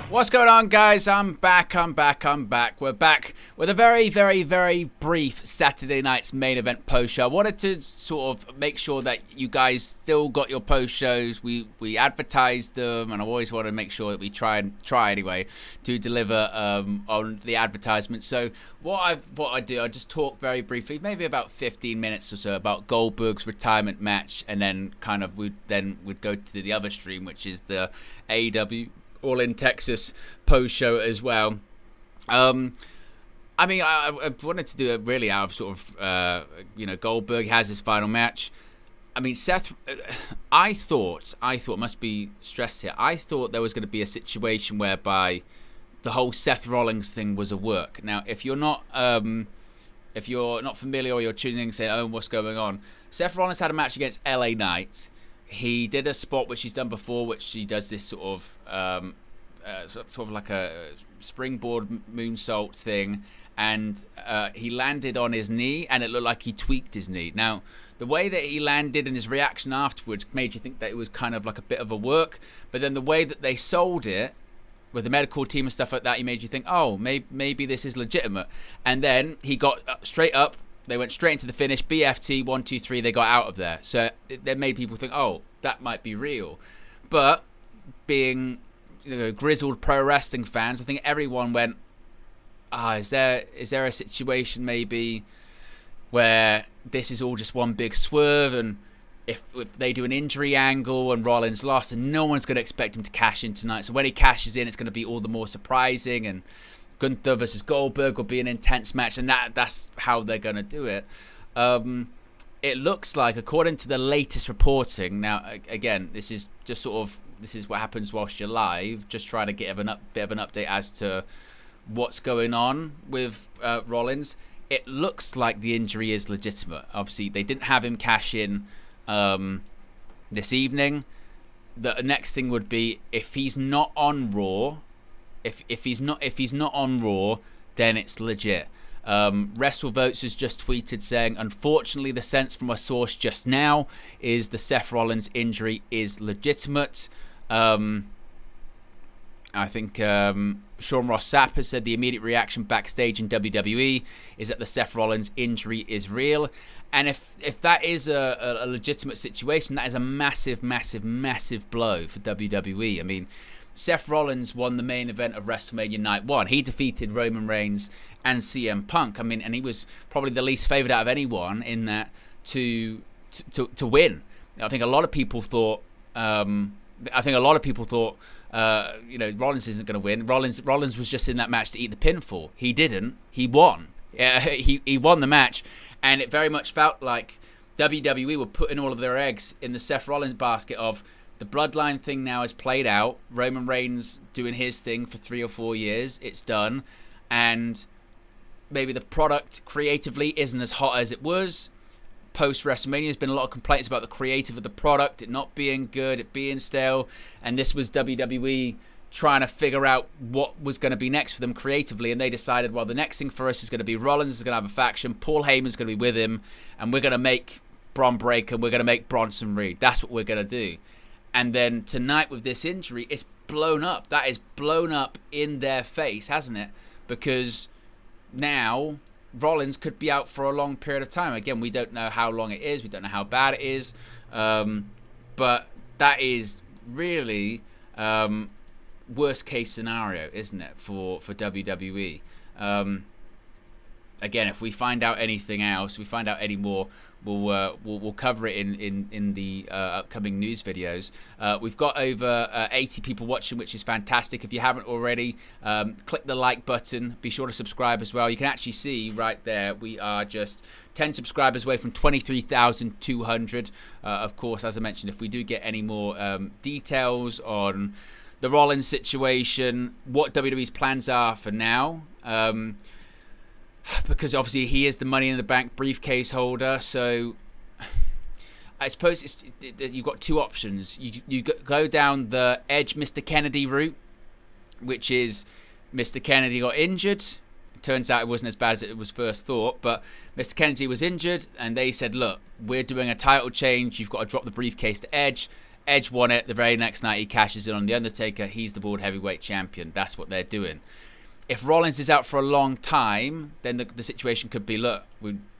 What's going on, guys? I'm back. We're back with a very, very, very brief Saturday night's main event post show. I wanted to sort of make sure that you guys still got your post shows. We advertised them, and I always want to make sure that we try anyway to deliver on the advertisement. So what I do, I just talk very briefly, maybe about 15 minutes or so, about Goldberg's retirement match, and then we'd go to the other stream, which is the AEW All in Texas post show as well. I wanted to do it really out of sort of, Goldberg has his final match. I mean, Seth, I thought, must be stressed here, I thought there was going to be a situation whereby the whole Seth Rollins thing was a work. Now, if you're not familiar or you're tuning in saying, oh, what's going on? Seth Rollins had a match against LA Knight. He did a spot which he's done before, which he does this sort of like a springboard moonsault thing, and he landed on his knee, and it looked like he tweaked his knee. Now, the way that he landed and his reaction afterwards made you think that it was kind of like a bit of a work, but then the way that they sold it with the medical team and stuff like that, he made you think, oh, maybe this is legitimate. And then he got straight up. They went straight into the finish, BFT, 1, 2, 3, they got out of there. So that made people think, oh, that might be real. But being grizzled pro wrestling fans, I think everyone went, is there a situation maybe where this is all just one big swerve, and if they do an injury angle and Rollins lost, and no one's going to expect him to cash in tonight. So when he cashes in, it's going to be all the more surprising, and Gunther versus Goldberg will be an intense match, and that's how they're going to do it. It looks like, according to the latest reporting, now again, this is what happens whilst you're live, just trying to get a bit of an update as to what's going on with Rollins. It looks like the injury is legitimate. Obviously, they didn't have him cash in this evening. The next thing would be if he's not on Raw. If he's not on Raw, then it's legit. WrestleVotes has just tweeted saying, unfortunately, the sense from a source just now is the Seth Rollins injury is legitimate. I think Sean Ross Sapp has said the immediate reaction backstage in WWE is that the Seth Rollins injury is real. And if that is a legitimate situation, that is a massive, massive, massive blow for WWE. I mean, Seth Rollins won the main event of WrestleMania Night 1. He defeated Roman Reigns and CM Punk. I mean, and he was probably the least favored out of anyone in that to win. I think a lot of people thought. Rollins isn't going to win. Rollins was just in that match to eat the pinfall. He didn't. He won. He won the match, and it very much felt like WWE were putting all of their eggs in the Seth Rollins basket of the bloodline thing now is played out. Roman Reigns doing his thing for 3 or 4 years. It's done. And maybe the product creatively isn't as hot as it was. Post-WrestleMania, there's been a lot of complaints about the creative of the product, it not being good, it being stale. And this was WWE trying to figure out what was going to be next for them creatively. And they decided, well, the next thing for us is going to be Rollins is going to have a faction. Paul Heyman's going to be with him. And we're going to make Bron Breakker. We're going to make Bronson Reed. That's what we're going to do. And then tonight with this injury, it's blown up. That is blown up in their face, hasn't it? Because now Rollins could be out for a long period of time. Again, we don't know how long it is. We don't know how bad it is. But that is really worst case scenario, isn't it, for WWE? Again, if we find out anything else, we find out any more, we'll cover it in the upcoming news videos. We've got over 80 people watching, which is fantastic. If you haven't already, click the like button. Be sure to subscribe as well. You can actually see right there, we are just 10 subscribers away from 23,200. Of course, as I mentioned, if we do get any more details on the Rollins situation, what WWE's plans are for now, because obviously he is the Money in the Bank briefcase holder, so I suppose you've got two options. You go down the Edge Mr. Kennedy route, which is Mr. Kennedy got injured. It turns out it wasn't as bad as it was first thought, but Mr. Kennedy was injured, and they said, look, we're doing a title change. You've got to drop the briefcase to Edge. Edge won it. The very next night, he cashes in on The Undertaker. He's the World Heavyweight Champion. That's what they're doing. If Rollins is out for a long time, then the situation could be, look,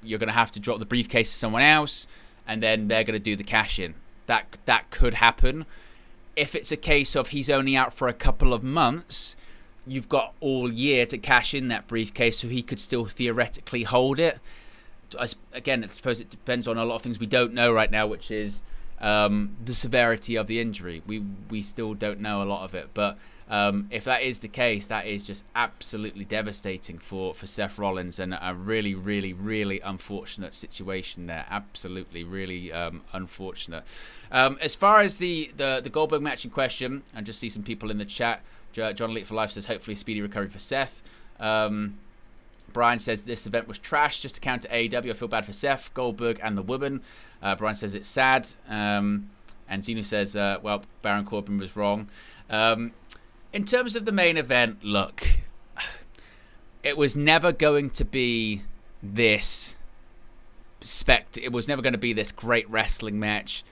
you're going to have to drop the briefcase to someone else, and then they're going to do the cash-in. That could happen. If it's a case of he's only out for a couple of months, you've got all year to cash in that briefcase, so he could still theoretically hold it. Again, I suppose it depends on a lot of things we don't know right now, which is the severity of the injury. We still don't know a lot of it, but if that is the case, that is just absolutely devastating for Seth Rollins, and a really, really, really unfortunate situation there. Absolutely, really unfortunate. As far as the Goldberg match in question, and just see some people in the chat. John Elite for Life says, hopefully speedy recovery for Seth. Brian says this event was trash, just to counter AEW. I feel bad for Seth, Goldberg, and the woman. Brian says it's sad. And Zeno says, well, Baron Corbin was wrong. In terms of the main event, look, it was never going to be this it was never going to be this great wrestling match.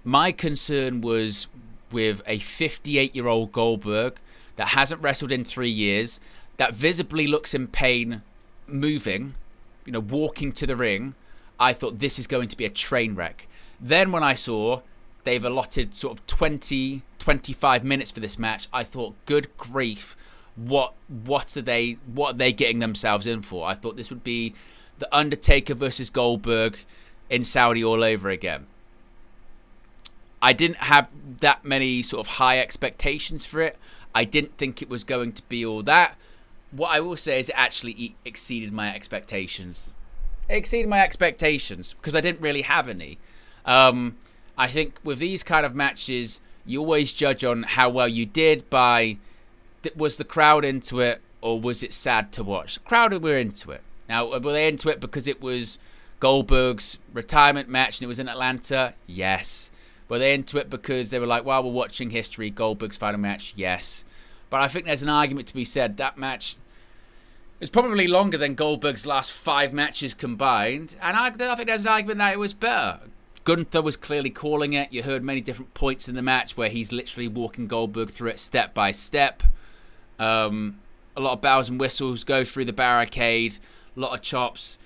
My concern was with a 58-year-old Goldberg that hasn't wrestled in 3 years, that visibly looks in pain moving, walking to the ring. I thought this is going to be a train wreck. Then when I saw they've allotted sort of 25 minutes for this match, I thought, good grief, what are they getting themselves in for? I thought this would be the Undertaker versus Goldberg in Saudi all over again. I didn't have that many sort of high expectations for it. I didn't think it was going to be all that. What I will say is it actually exceeded my expectations. It exceeded my expectations because I didn't really have any. I think with these kind of matches, you always judge on how well you did by, was the crowd into it or was it sad to watch? The crowd were into it. Now, were they into it because it was Goldberg's retirement match and it was in Atlanta? Yes. Were they into it because they were like, well, we're watching history, Goldberg's final match? Yes. But I think there's an argument to be said. That match is probably longer than Goldberg's last 5 matches combined. And I think there's an argument that it was better. Gunther was clearly calling it. You heard many different points in the match where he's literally walking Goldberg through it step by step. A lot of bells and whistles, go through the barricade, a lot of chops.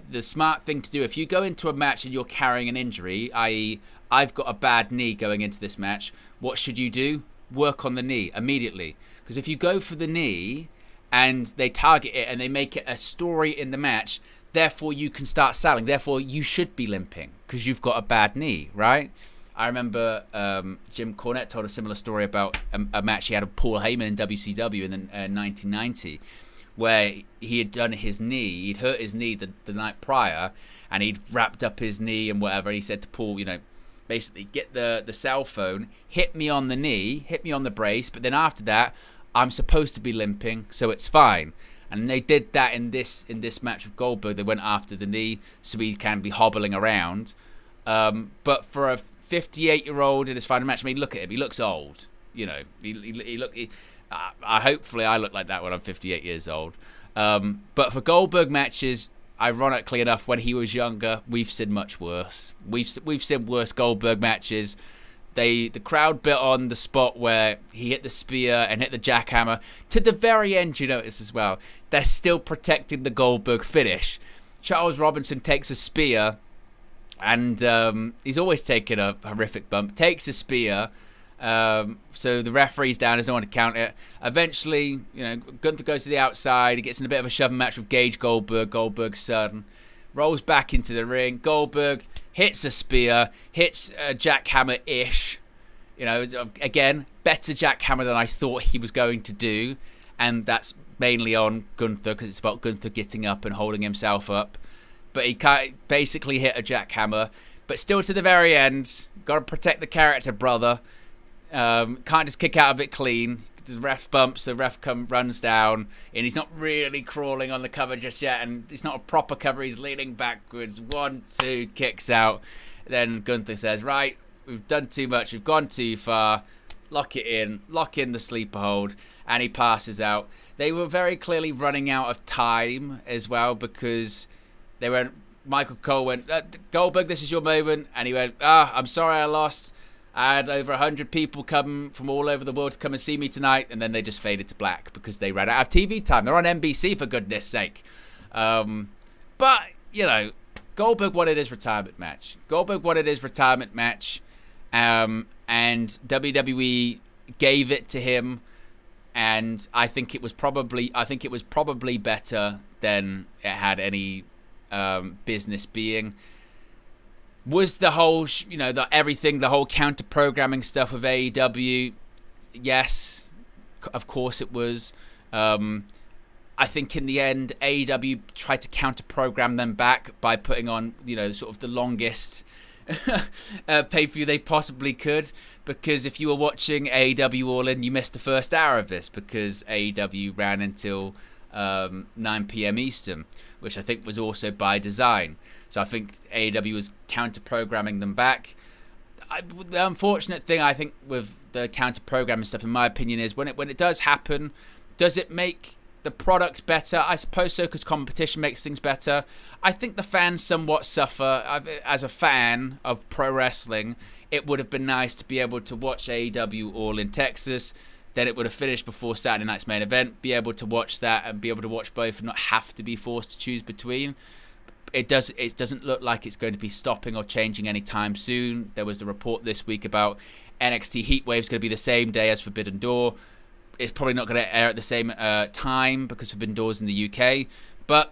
The smart thing to do, if you go into a match and you're carrying an injury, i.e., I've got a bad knee going into this match, what should you do? Work on the knee immediately. Because if you go for the knee and they target it and they make it a story in the match, therefore you can start selling. Therefore you should be limping because you've got a bad knee, right? I remember Jim Cornette told a similar story about a match he had with Paul Heyman in WCW in 1990 where he had done his knee. He'd hurt his knee the night prior and he'd wrapped up his knee and whatever. He said to Paul, basically get the cell phone, hit me on the knee, hit me on the brace, but then after that, I'm supposed to be limping, so it's fine. And they did that in this match with Goldberg. They went after the knee, so he can be hobbling around. But for a 58-year-old in his final match, I mean, look at him. He looks old. Hopefully I look like that when I'm 58 years old. But for Goldberg matches, ironically enough, when he was younger, we've seen much worse. We've seen worse Goldberg matches. The crowd bit on the spot where he hit the spear and hit the jackhammer. To the very end, you notice as well, they're still protecting the Goldberg finish. Charles Robinson takes a spear, and he's always taking a horrific bump. Takes a spear, so the referee's down. There's no one to count it. Eventually, Gunther goes to the outside. He gets in a bit of a shoving match with Gage Goldberg. Goldberg's certain. Rolls back into the ring. Goldberg hits a spear, hits a jackhammer-ish. Again, better jackhammer than I thought he was going to do. And that's mainly on Gunther because it's about Gunther getting up and holding himself up. But he basically hit a jackhammer. But still to the very end, got to protect the character, brother. Can't just kick out of it clean. The ref bumps, the ref runs down, and he's not really crawling on the cover just yet, and it's not a proper cover, he's leaning backwards, 1, 2, kicks out. Then Gunther says, right, we've done too much, we've gone too far, lock in the sleeper hold, and he passes out. They were very clearly running out of time as well, because Michael Cole went, Goldberg, this is your moment, and he went, I'm sorry I lost. I had over 100 people come from all over the world to come and see me tonight, and then they just faded to black because they ran out of TV time. They're on NBC, for goodness sake. But, you know, Goldberg wanted his retirement match. And WWE gave it to him, and I think it was probably better than it had any business being. Was the whole, the whole counter-programming stuff with AEW? Yes, of course it was. I think in the end, AEW tried to counter-program them back by putting on, sort of the longest pay-per-view they possibly could. Because if you were watching AEW All In, you missed the first hour of this because AEW ran until 9 p.m. Eastern, which I think was also by design. So I think AEW was counter-programming them back. The unfortunate thing, I think, with the counter-programming stuff, in my opinion, is when it does happen, does it make the product better? I suppose so, because competition makes things better. I think the fans somewhat suffer. As a fan of pro wrestling, it would have been nice to be able to watch AEW All in Texas. Then it would have finished before Saturday night's main event, be able to watch that and be able to watch both and not have to be forced to choose between. It doesn't look like it's going to be stopping or changing anytime soon. There was the report this week about NXT Heatwave's going to be the same day as Forbidden Door. It's probably not going to air at the same time because Forbidden Door's in the UK. But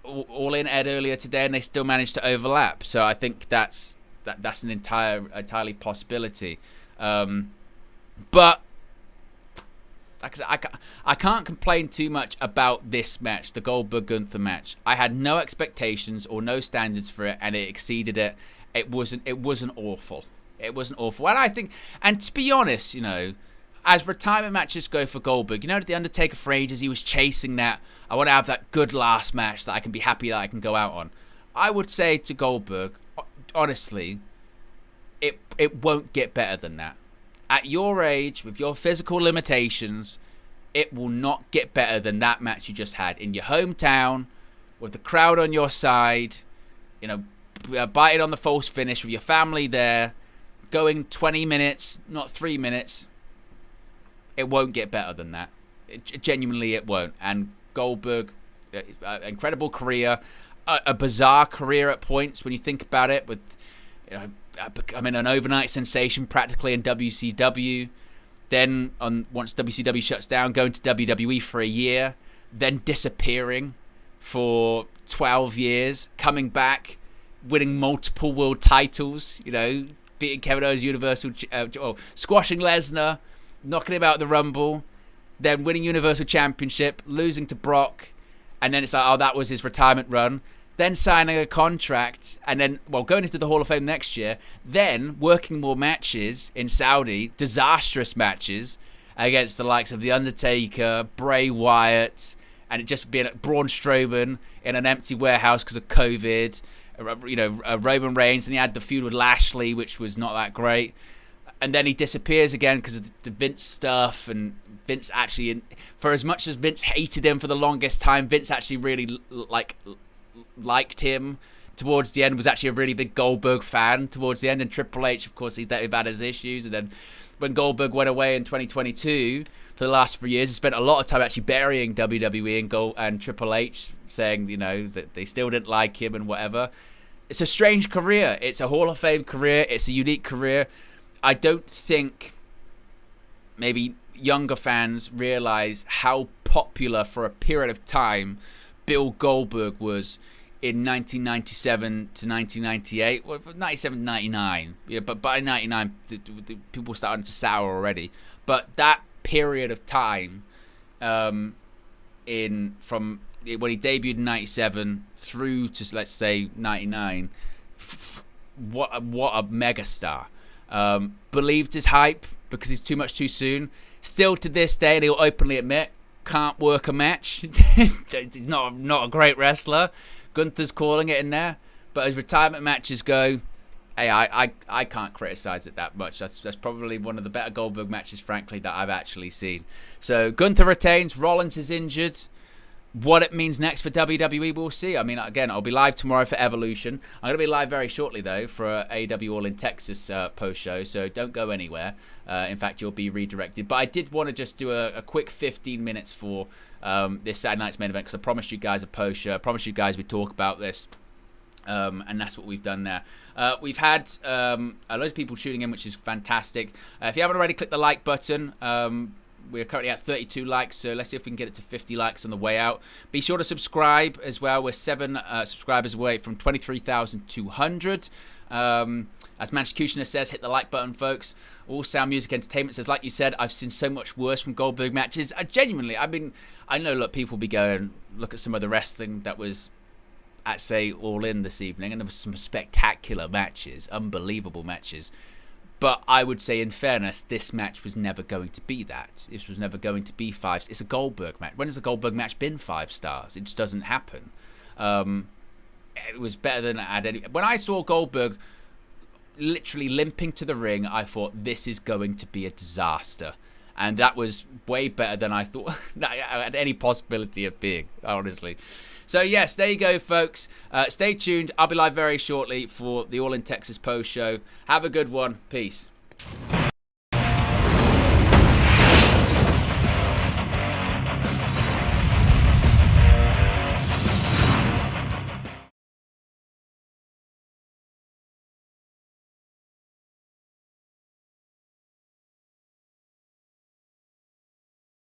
All In aired earlier today, and they still managed to overlap. So I think that's an entirely possibility. But I can't complain too much about this match, the Goldberg-Gunther match. I had no expectations or no standards for it, and it exceeded it. It wasn't awful. And I think, and to be honest, as retirement matches go for Goldberg, the Undertaker for ages, he was chasing that. I want to have that good last match that I can be happy that I can go out on. I would say to Goldberg, honestly, it won't get better than that. At your age, with your physical limitations, it will not get better than that match you just had in your hometown, with the crowd on your side, biting on the false finish with your family there, going 20 minutes, not 3 minutes. It won't get better than that. Genuinely, it won't. And Goldberg, incredible career, a bizarre career at points when you think about it, with becoming an overnight sensation practically in WCW. Then, once WCW shuts down, going to WWE for a year, then disappearing for 12 years, coming back, winning multiple world titles, beating Kevin Owens Universal, squashing Lesnar, knocking him out of the Rumble, then winning Universal Championship, losing to Brock, and then it's like, oh, that was his retirement run. Then signing a contract, and then, going into the Hall of Fame next year, then working more matches in Saudi, disastrous matches, against the likes of The Undertaker, Bray Wyatt, and it just being Braun Strowman in an empty warehouse because of COVID, Roman Reigns, and he had the feud with Lashley, which was not that great. And then he disappears again because of the Vince stuff, and Vince actually, for as much as Vince hated him for the longest time, Vince actually really liked him towards the end, was actually a really big Goldberg fan towards the end. And Triple H, of course, he'd had his issues. And then when Goldberg went away in 2022, for the last 3 years, he spent a lot of time actually burying WWE and Triple H, saying, that they still didn't like him and whatever. It's a strange career. It's a Hall of Fame career. It's a unique career. I don't think maybe younger fans realize how popular for a period of time Bill Goldberg was in 1997 to 1998, well, 97 to 99. Yeah, but by 99, the people were starting to sour already. But that period of time, from when he debuted in 97 through to, let's say, 99, what a megastar. Believed his hype because he's too much too soon. Still to this day, and he'll openly admit, can't work a match. He's not a great wrestler. Gunther's calling it in there, but as retirement matches go, hey, I can't criticize it that much. That's probably one of the better Goldberg matches, frankly, that I've actually seen. So Gunther retains. Rollins is injured. What it means next for WWE, we'll see. I mean, again, I'll be live tomorrow for Evolution. I'm going to be live very shortly, though, for AEW All in Texas post-show, so don't go anywhere. In fact, you'll be redirected. But I did want to just do a quick 15 minutes for this Saturday night's main event, because I promised you guys a post-show. I promised you guys we'd talk about this, and that's what we've done there. We've had a lot of people tuning in, which is fantastic. If you haven't already, click the like button. We're currently at 32 likes, so let's see if we can get it to 50 likes on the way out. Be sure to subscribe as well. We're 7 subscribers away from 23,200. As Manchukutioner says, hit the like button, folks. All Sound Music Entertainment says, like you said, I've seen so much worse from Goldberg matches. Genuinely, I mean, I know, look, people be going, look at some of the wrestling that was at, say, All In this evening, and there was some spectacular matches, unbelievable matches. But I would say, in fairness, this match was never going to be that. This was never going to be 5. It's a Goldberg match. When has a Goldberg match been 5 stars? It just doesn't happen. It was better than it had any. When I saw Goldberg literally limping to the ring, I thought, this is going to be a disaster. And that was way better than I thought that I had any possibility of being, honestly. So, yes, there you go, folks. Stay tuned. I'll be live very shortly for the All in Texas post show. Have a good one. Peace.